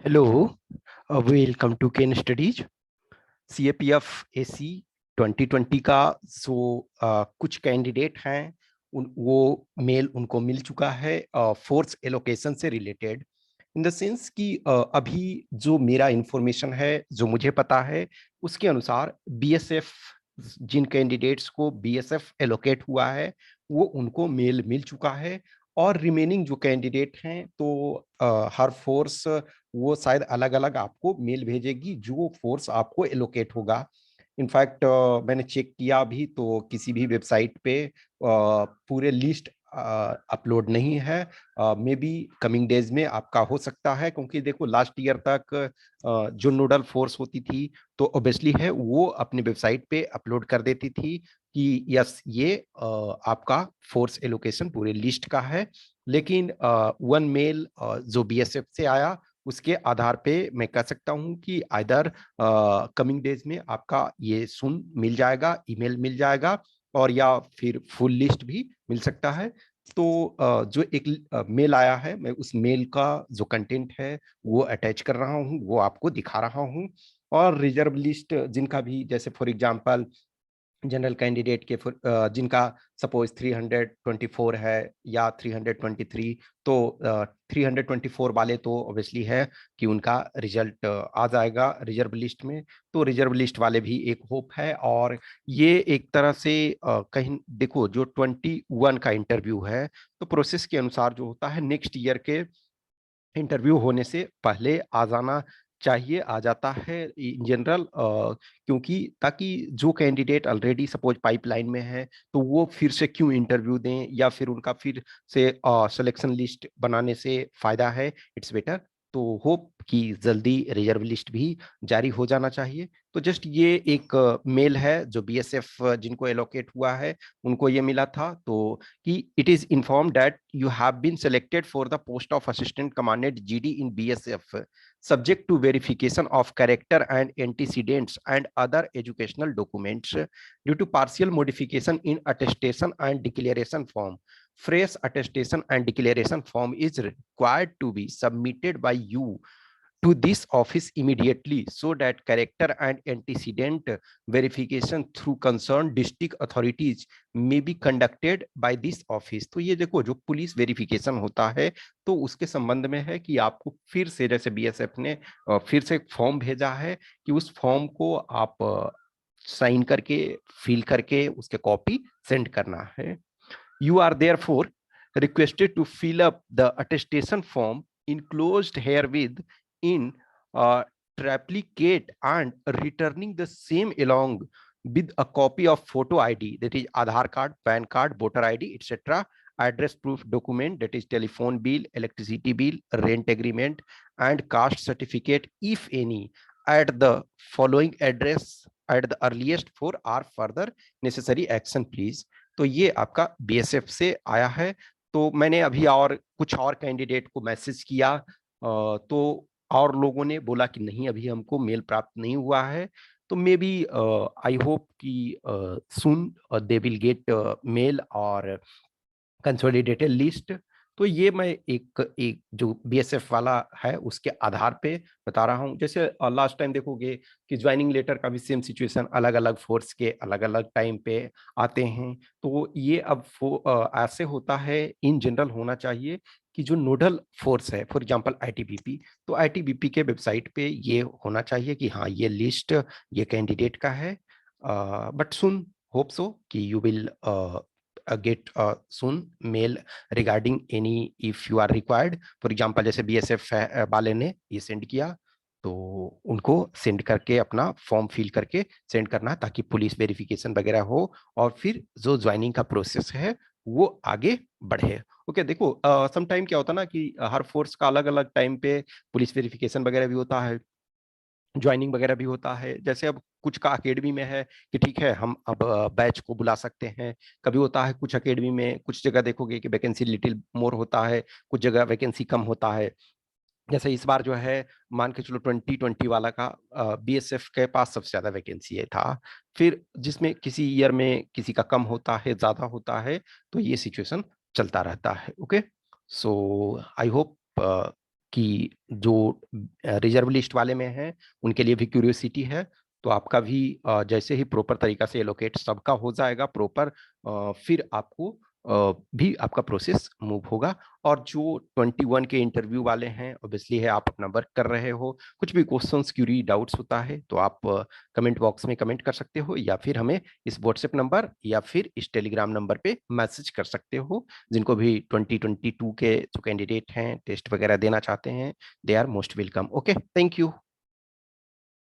Hello, welcome to Kane Studies. CAPF AC 2020 का कुछ candidate हैं वो मेल उनको मिल चुका है फोर्स एलोकेशन से रिलेटेड इन द सेंस कि अभी जो मेरा इंफॉर्मेशन है जो मुझे पता है उसके अनुसार बीएसएफ जिन कैंडिडेट्स को बीएसएफ एलोकेट हुआ है वो उनको मेल मिल चुका है और रिमेनिंग जो कैंडिडेट हैं तो हर फोर्स वो शायद अलग अलग आपको मेल भेजेगी जो फोर्स आपको एलोकेट होगा। इनफैक्ट मैंने चेक किया अभी तो किसी भी वेबसाइट पे पूरे लिस्ट अपलोड नहीं है। मे बी कमिंग डेज में आपका हो सकता है क्योंकि देखो लास्ट ईयर तक जो नोडल फोर्स होती थी तो ऑब्वियसली है वो अपने वेबसाइट पे अपलोड कर देती थी कि यस ये आपका फोर्स एलोकेशन पूरे लिस्ट का है। लेकिन वन मेल जो बीएसएफ से आया उसके आधार पे मैं कह सकता हूं कि आइदर कमिंग डेज में आपका ये सुन मिल जाएगा, ईमेल मिल जाएगा और या फिर फुल लिस्ट भी मिल सकता है। तो जो एक मेल आया है मैं उस मेल का जो कंटेंट है वो अटैच कर रहा हूँ, वो आपको दिखा रहा हूँ। और रिजर्व लिस्ट जिनका भी जैसे फॉर एग्जांपल जनरल कैंडिडेट के जिनका सपोज 324 है या 323 तो 324 वाले तो ऑब्वियसली है कि उनका रिजल्ट आ जाएगा रिजर्व लिस्ट में। तो रिजर्व लिस्ट वाले भी एक होप है और ये एक तरह से कहीं देखो जो 21 का इंटरव्यू है तो प्रोसेस के अनुसार जो होता है नेक्स्ट ईयर के इंटरव्यू होने से पहले आ जाना चाहिए, आ जाता है इन जनरल क्योंकि ताकि जो कैंडिडेट ऑलरेडी सपोज पाइपलाइन में है तो वो फिर से क्यों इंटरव्यू दें या फिर उनका फिर से सिलेक्शन लिस्ट बनाने से फायदा है। इट्स बेटर तो होप कि जल्दी रिजर्व लिस्ट भी जारी हो जाना चाहिए। तो जस्ट ये एक मेल है जो बीएसएफ जिनको एलोकेट हुआ है उनको ये मिला था तो कि it is informed that you have been selected for the post of assistant commandant GD in BSF subject to verification of character and antecedents and other educational documents due to partial modification in attestation and declaration form. Fresh attestation and declaration form is required to be submitted by you to this office immediately so that character and antecedent verification through concerned district authorities may be conducted by this office। तो ये देखो जो police verification होता है तो उसके संबंध में है कि आपको फिर से जैसे बीएसएफ ने फिर से फॉर्म भेजा है कि उस फॉर्म को आप साइन करके फिल करके उसके कॉपी सेंड करना है। You are therefore requested to fill up the attestation form enclosed herewith in triplicate and returning the same along with a copy of photo ID, that is Aadhaar card, PAN card, voter ID, etc. Address proof document, that is telephone bill, electricity bill, rent agreement, and caste certificate, if any, at the following address at the earliest for or further necessary action, please। तो ये आपका BSF से आया है। तो मैंने अभी और कुछ और कैंडिडेट को मैसेज किया तो और लोगों ने बोला कि नहीं अभी हमको मेल प्राप्त नहीं हुआ है। तो मे बी आई होप कि सुन दे विल गेट मेल और कंसोलिडेटेड लिस्ट। तो ये मैं एक एक जो बीएसएफ वाला है उसके आधार पे बता रहा हूँ। जैसे लास्ट टाइम देखोगे कि ज्वाइनिंग लेटर का भी सेम सिचुएशन अलग अलग फोर्स के अलग अलग टाइम पे आते हैं। तो ये अब ऐसे होता है इन जनरल होना चाहिए कि जो नोडल फोर्स है फॉर एग्जांपल आईटीबीपी तो आईटीबीपी के वेबसाइट पे ये होना चाहिए कि हाँ ये लिस्ट ये कैंडिडेट का है। बट सुन होप सो कि you will get soon mail regarding any if you are required। For example जैसे बीएसएफ वाले ने ये सेंड किया तो उनको सेंड करके अपना फॉर्म फिल करके सेंड करना ताकि पुलिस वेरिफिकेशन वगैरह हो और फिर जो ज्वाइनिंग का प्रोसेस है वो आगे बढ़े। ओके देखो सम टाइम क्या होता है ना कि हर फोर्स का अलग अलग टाइम पे पुलिस वेरिफिकेशन वगैरह भी होता है, ज्वाइनिंग वगैरह भी होता है। जैसे अब कुछ का अकेडमी में है कि ठीक है हम अब बैच को बुला सकते हैं। कभी होता है कुछ अकेडमी में कुछ जगह देखोगे कि वैकेंसी लिटिल मोर होता है, कुछ जगह वैकेंसी कम होता है। जैसे इस बार जो है मान के चलो 2020 वाला का बीएसएफ के पास सबसे ज्यादा वैकेंसी है था। फिर जिसमें किसी ईयर में किसी का कम होता है ज्यादा होता है तो ये सिचुएशन चलता रहता है। ओके सो आई होप कि जो रिजर्व लिस्ट वाले में हैं उनके लिए भी क्यूरियोसिटी है। तो आपका भी जैसे ही प्रॉपर तरीका से एलोकेट सबका हो जाएगा प्रॉपर, फिर आपको भी आपका प्रोसेस मूव होगा। और जो 21 के इंटरव्यू वाले हैं, ऑब्वियसली है आप अपना वर्क कर रहे हो, कुछ भी क्वेश्चंस क्यूरी डाउट्स होता है तो आप कमेंट बॉक्स में कमेंट कर सकते हो, या फिर हमें इस व्हाट्सएप नंबर या फिर इस टेलीग्राम नंबर पे मैसेज कर सकते हो। जिनको भी 2022 के जो कैंडिडेट हैं टेस्ट वगैरह देना चाहते हैं, they are most welcome. Okay, thank you.